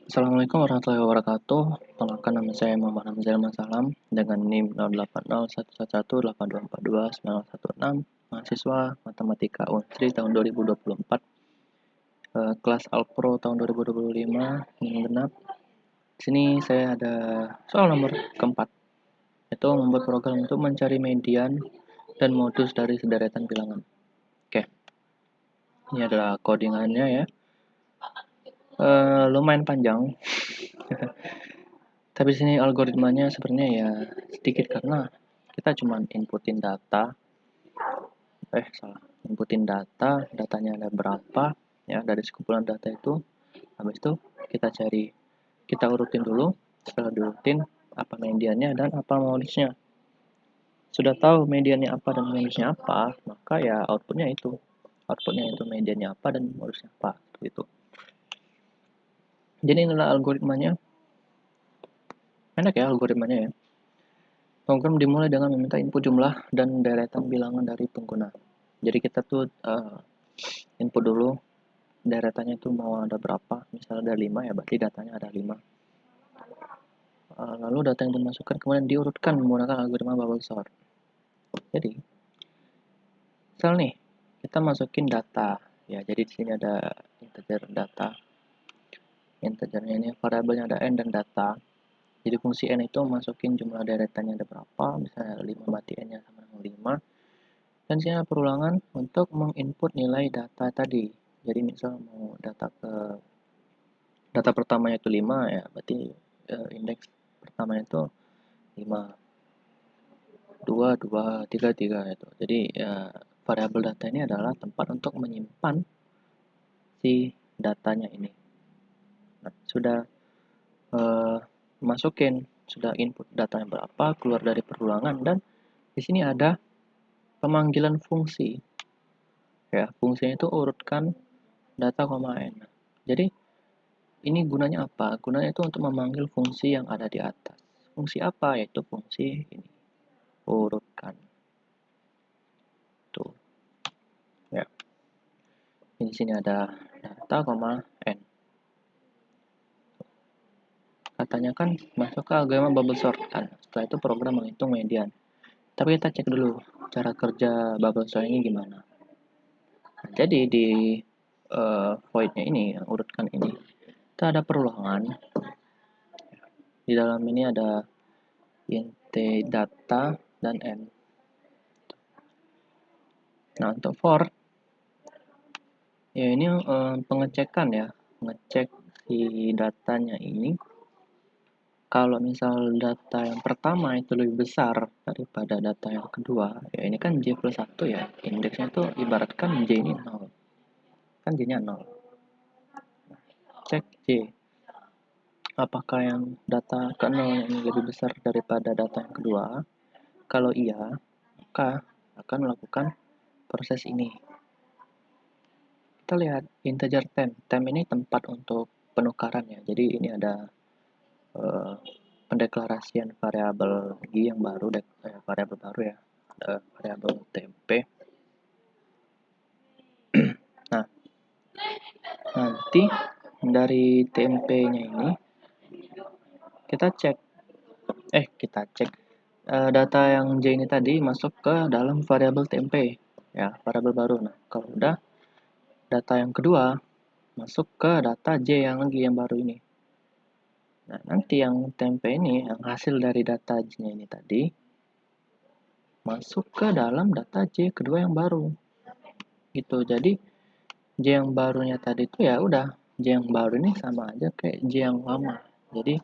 Assalamualaikum warahmatullahi wabarakatuh. Perkenalkan nama saya Muhammad Hamzah Salam dengan NIM 08011182429116, mahasiswa Matematika Unsri tahun 2024, kelas Alpro tahun 2025, NIM genap. Di sini saya ada soal nomor keempat, yaitu membuat program untuk mencari median dan modus dari sederetan bilangan. Oke, ini adalah codingannya ya. Lumayan panjang. Tapi di sini algoritmanya sebenarnya ya sedikit karena kita cuma inputin data, inputin datanya ada berapa ya dari sekumpulan data itu. Habis itu kita urutin dulu. Setelah diurutin apa mediannya dan apa modusnya. Sudah tahu mediannya apa dan modusnya apa, maka ya outputnya itu mediannya apa dan modusnya apa gitu. Jadi inilah algoritmanya. Enak ya algoritmanya ya. Program dimulai dengan meminta input jumlah dan deretan bilangan dari pengguna. Jadi kita tuh input dulu deretannya itu mau ada berapa. Misalnya ada 5 ya, berarti datanya ada 5. Lalu data yang dimasukkan kemudian diurutkan menggunakan algoritma bubble sort. Jadi, misal nih, kita masukin data. Ya, jadi di sini ada integer data. Integernya ini variabelnya ada n dan data. Jadi fungsi n itu masukin jumlah deretannya ada berapa, misalnya 5 berarti n-nya sama dengan 5. Dan sini ada perulangan untuk menginput nilai data tadi. Jadi misal mau data pertamanya itu 5 ya, berarti indeks pertamanya itu 5, 2, 2, 3, 3 itu. Jadi variabel data ini adalah tempat untuk menyimpan si datanya ini. Nah, sudah sudah input datanya berapa, keluar dari perulangan, dan di sini ada pemanggilan fungsi. Ya, fungsinya itu urutkan data, n. Jadi ini gunanya apa? Gunanya itu untuk memanggil fungsi yang ada di atas. Fungsi apa? Yaitu fungsi ini. Urutkan. Tuh. Ya. Di sini ada data, n. Katanya kan masuk ke algoritma bubble sort kan. Setelah itu program menghitung median. Tapi kita cek dulu cara kerja bubble sort ini gimana. Nah, jadi di void-nya ini, yang urutkan ini, kita ada perulangan. Di dalam ini ada int data dan n. Nah, untuk for, ya ini pengecekan ya, ngecek si datanya ini. Kalau misal data yang pertama itu lebih besar daripada data yang kedua, ya ini kan J plus 1 ya, indeksnya itu ibaratkan J ini 0. Kan J-nya 0. Cek J. Apakah yang data ke-0 ini lebih besar daripada data yang kedua? Kalau iya, maka akan melakukan proses ini. Kita lihat integer temp. Temp ini tempat untuk penukaran ya. Jadi ini ada pendeklarasian variabel lagi yang baru, variabel baru ya, variabel temp. Nah, nanti dari temp-nya ini kita cek data yang J ini tadi masuk ke dalam variabel temp ya, variabel baru. Nah, kalau udah data yang kedua masuk ke data J yang baru ini. Nah, nanti yang temp ini, yang hasil dari data J-nya ini tadi, masuk ke dalam data J kedua yang baru. Gitu. Jadi, J yang barunya tadi itu ya udah, J yang baru ini sama aja kayak J yang lama. Jadi,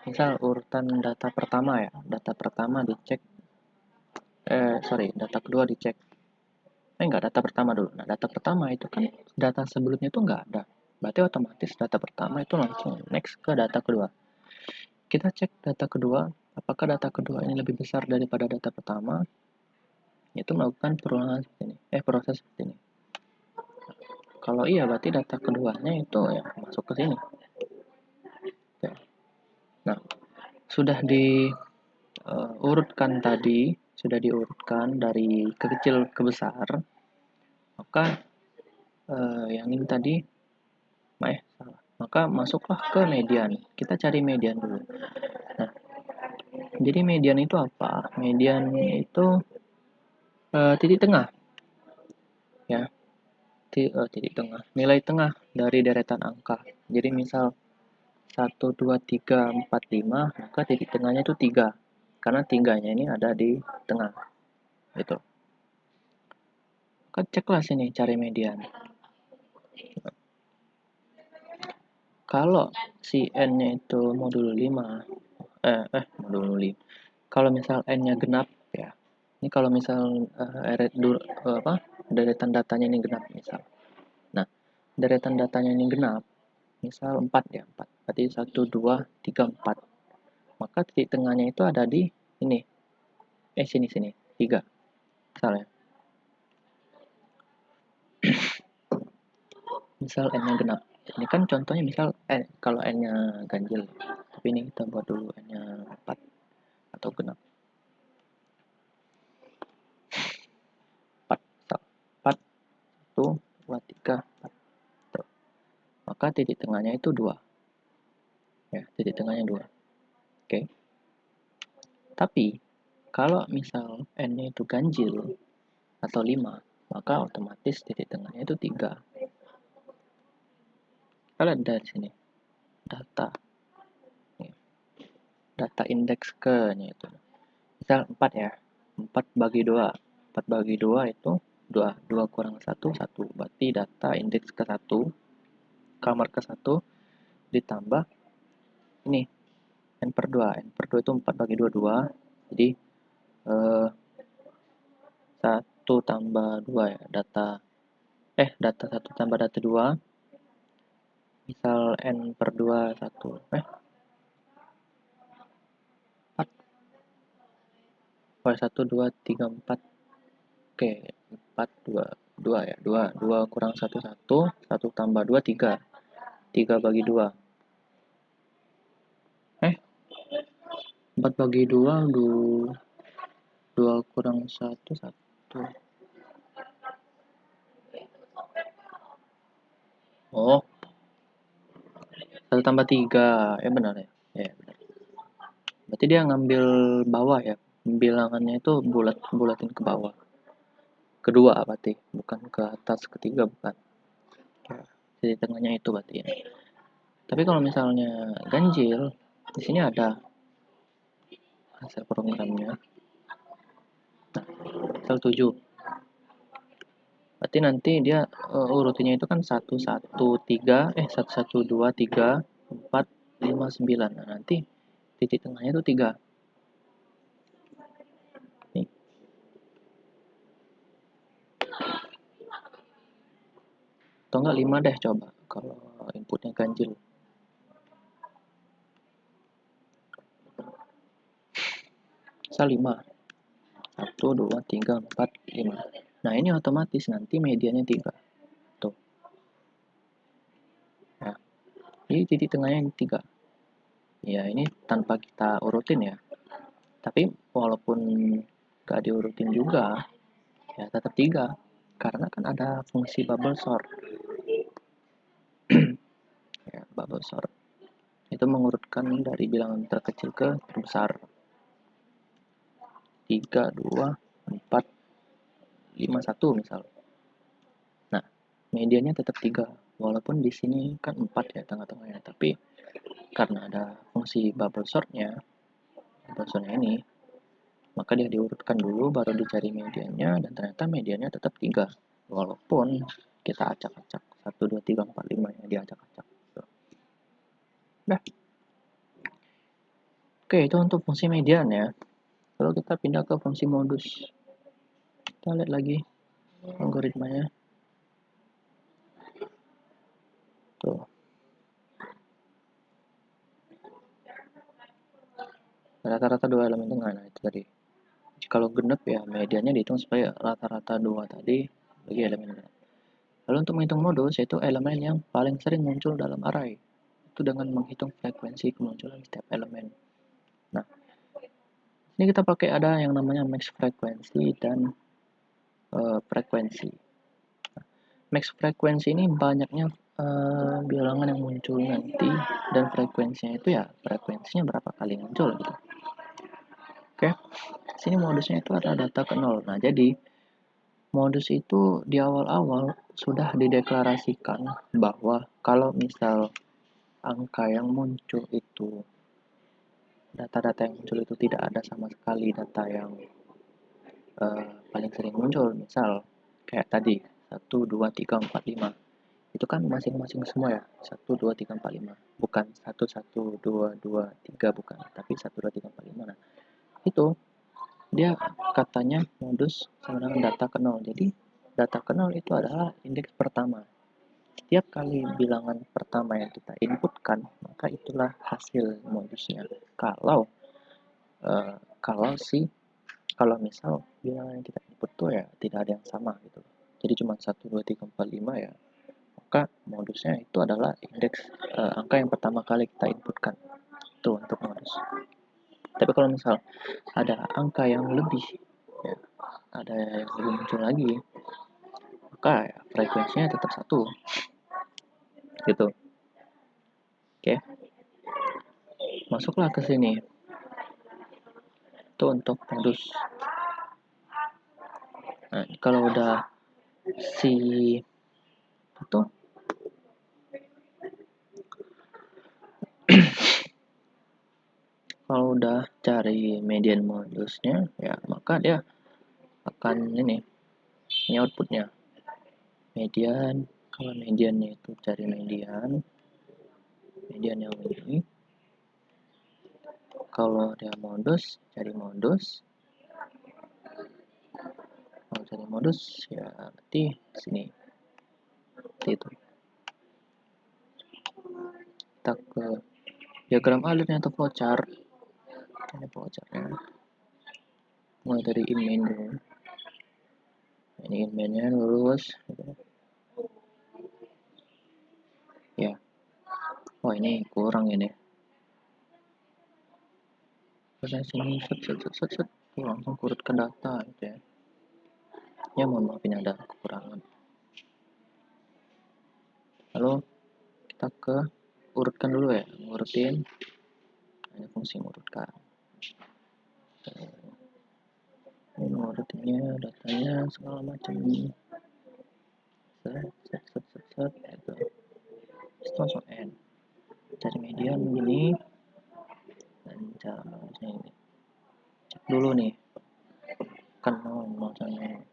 misal urutan data pertama ya, data pertama dicek, data kedua dicek. Enggak, data pertama dulu. Nah, data pertama itu kan data sebelumnya itu enggak ada. Berarti otomatis data pertama itu langsung next ke data kedua. Kita cek data kedua, apakah data kedua ini lebih besar daripada data pertama? Itu melakukan perulangan seperti ini. Proses seperti ini. Kalau iya, berarti data keduanya itu ya masuk ke sini. Oke. Nah, sudah diurutkan tadi, sudah diurutkan dari kecil ke besar, maka yang ini tadi, salah. maka masuklah ke median. Kita cari median dulu. Nah, jadi median itu apa? Median itu titik tengah, ya. Titik tengah, nilai tengah dari deretan angka. Jadi misal 1, 2, 3, 4, 5, maka titik tengahnya itu 3. Karena 3-nya ini ada di tengah. Gitu. Kan ceklah sini cari median. Kalau si n-nya itu modulo 5, modulo 5. Kalau misal n-nya genap, ya. Ini kalau misal deretan datanya ini genap misal. Nah, deretan datanya ini genap, misal 4 ya, 4. Berarti 1, 2, 3, 4. Maka titik tengahnya itu ada di ini. Sini, 3. Misalnya. Misal n-nya genap. Ini kan contohnya misal kalau n-nya ganjil. Tapi ini kita buat dulu n-nya 4 atau genap. 4, 4, 1, 2, 3, 4. Tuh. Maka titik tengahnya itu 2. Ya, titik tengahnya 2. Oke. Tapi kalau misal n-nya itu ganjil atau 5, maka otomatis titik tengahnya itu 3. Kita lihat dari sini. Data. Data indeks ke-nya itu. Misal 4 ya. 4 bagi 2. 4 bagi 2 itu 2. 2 kurang 1, 1. Berarti data indeks ke-1, kamar ke-1 ditambah ini n per 2. N per 2 itu 4 bagi 2, 2. Jadi 1 tambah 2 ya. Data 1 tambah data 2. Misal n per 2, 1. 4. Oh, 1, 2, 3, 4. Oke, 4, 2, 2 ya. 2 kurang 1, 1. 1 tambah 2, 3. 3 bagi 2. 4 bagi 2, 2 kurang 1, 1. Oh, 1 tambah 3. Benar ya. Ya, benar. Berarti dia ngambil bawah ya. Bilangannya itu bulatin ke bawah. Kedua berarti, bukan ke atas, ketiga bukan. Jadi tengahnya itu berarti ya. Tapi kalau misalnya ganjil, di sini ada hasil programnya. Nah, misal 7. Berarti nanti dia urutinnya itu kan 1, 1, 3, 1, 1, 2, 3, 4, 5, 9. Nah, nanti titik tengahnya itu 3. Nih. Atau enggak 5 deh coba kalau inputnya ganjil. Misal 5. 1, 2, 3, 4, 5. Nah, ini otomatis nanti medianya 3. Tuh. Nah, ini titik tengahnya yang 3. Ya, ini tanpa kita urutin ya. Tapi walaupun gak diurutin juga, ya tetap 3. Karena kan ada fungsi bubble sort. Ya, bubble sort. Itu mengurutkan dari bilangan terkecil ke terbesar. 3, 2, 4, 5, 1 misal. Nah, mediannya tetap 3. Walaupun di sini kan 4 ya tengah-tengahnya. Tapi karena ada fungsi bubble sortnya ini, maka dia diurutkan dulu baru dicari mediannya, dan ternyata mediannya tetap 3. Walaupun kita acak-acak 1, 2, 3, 4, 5 yang diacak-acak. Nah. Oke, itu untuk fungsi median ya. Kalau kita pindah ke fungsi modus, kita lihat lagi algoritmanya. Tuh. Rata-rata 2 elemen tengah, nah itu tadi. Kalau genap ya mediannya dihitung supaya rata-rata 2 tadi bagi elemen genap. Lalu untuk menghitung modus, yaitu elemen yang paling sering muncul dalam array. Itu dengan menghitung frekuensi kemunculan setiap elemen. Nah, ini kita pakai ada yang namanya max frekuensi dan frekuensi. Max frekuensi ini banyaknya bilangan yang muncul nanti dan frekuensinya itu ya frekuensinya berapa kali muncul gitu. Oke, sini modusnya itu ada data ke 0. Nah, jadi modus itu di awal-awal sudah dideklarasikan bahwa kalau misal angka yang muncul itu, data-data yang muncul itu tidak ada sama sekali data yang paling sering muncul. Misal kayak tadi 1, 2, 3, 4, 5. Itu kan masing-masing semua ya. 1, 2, 3, 4, 5. Bukan 1, 1, 2, 2, 3, bukan. Tapi 1, 2, 3, 4, 5. Nah, itu dia katanya modus sama dengan data ke 0. Jadi data ke 0 itu adalah indeks pertama. Setiap kali bilangan pertama yang kita inputkan, maka itulah hasil modusnya. Kalau eh, kalau si kalau misal bilangan yang kita input tuh ya tidak ada yang sama gitu. Jadi cuma 1, 2, 3, 4, 5 ya. Maka modusnya itu adalah indeks angka yang pertama kali kita inputkan. Itu untuk modus. Tapi kalau misal ada angka yang lebih ya, ada yang lebih muncul lagi, maka ya, frekuensinya tetap satu gitu. Oke, masuklah ke sini. Itu untuk modus. Nah, kalau udah si itu kalau udah cari median modusnya ya maka dia akan ini outputnya median. Kalau mediannya itu cari median yang ini. Kalau dia modus cari modus. Kalau cari modus ya berarti sini seperti itu. Kita ke diagram alurnya atau flowchart. Ini flowchartnya mulai dari in main dulu. Ini in mainnya lurus gitu. Ya, oh ini kurang ini. Terus sini set langsung kurut ke data gitu ya. Ya mohon maaf ini ada kekurangan. Lalu kita ke urutkan dulu ya, ngurutin. Ada fungsi ngurutkan. Ini ngurutinnya datanya segala macam. Set gitu. Terus langsung end. Cari median ini dan caranya ini. Cek dulu nih. Kan mau caranya.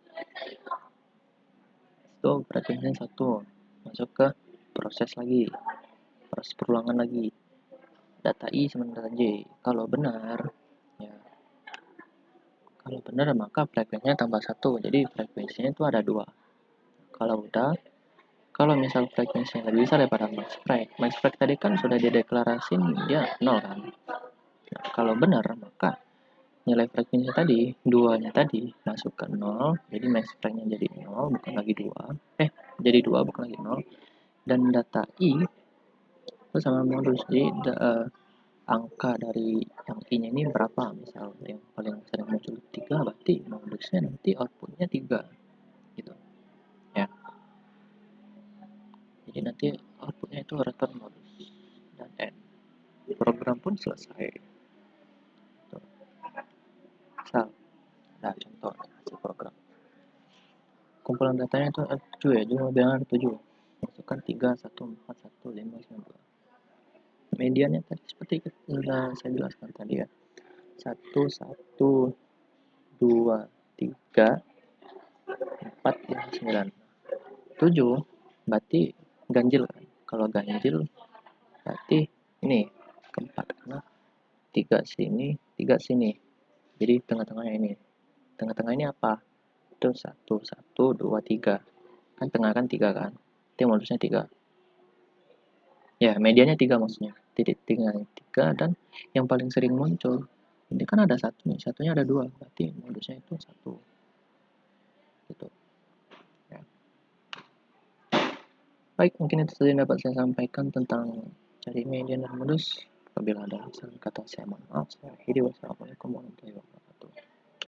Itu frekuensinya 1. Masuk ke proses lagi. Proses perulangan lagi. Data I sama data J. Kalau benar, ya. Kalau benar maka frekuensinya tambah 1. Jadi frekuensinya itu ada 2. Kalau misal frekuensinya lebih besar daripada max frek tadi kan sudah dideklarasiin dia 0 kan. Nah, kalau benar maka nilai frekuensi tadi, 2-nya tadi masuk ke 0, jadi max freknya jadi 0 bukan lagi 2. Jadi 2 bukan lagi 0. Dan data I itu sama modus. Jadi angka dari yang I-nya ini berapa? Misal yang paling sering muncul 3, berarti modusnya nanti outputnya 3 gitu ya. Jadi nanti outputnya itu return modus dan end. Program pun selesai. Tuh. Misal ada contoh hasil program. Kumpulan datanya itu ada 7 ya, jumlah bilangan ada 7. Masukkan 3, 1, 4, 1, 5, 9, 2. Mediannya tadi seperti sudah saya jelaskan tadi ya. 1, 1, 2, 3, 4, 5, 9. 7 berarti ganjil kan. Kalau ganjil berarti ini keempat karena 3 sini, 3 sini. Jadi tengah-tengahnya ini. Tengah-tengah ini apa? Itu 1, 1, 2, 3. Kan tengah kan 3 kan. Itu modusnya 3. Ya, medianya 3 maksudnya. Titik tinggal 3 dan yang paling sering muncul. Ini kan ada satu nih, satunya ada 2. Berarti modusnya itu 1. Gitu. Ya. Baik, mungkin itu saja yang dapat saya sampaikan tentang cari median dan modus. Apabila ada salah kata saya mohon maaf. Saya akhiri. Wassalamualaikum warahmatullahi wabarakatuh.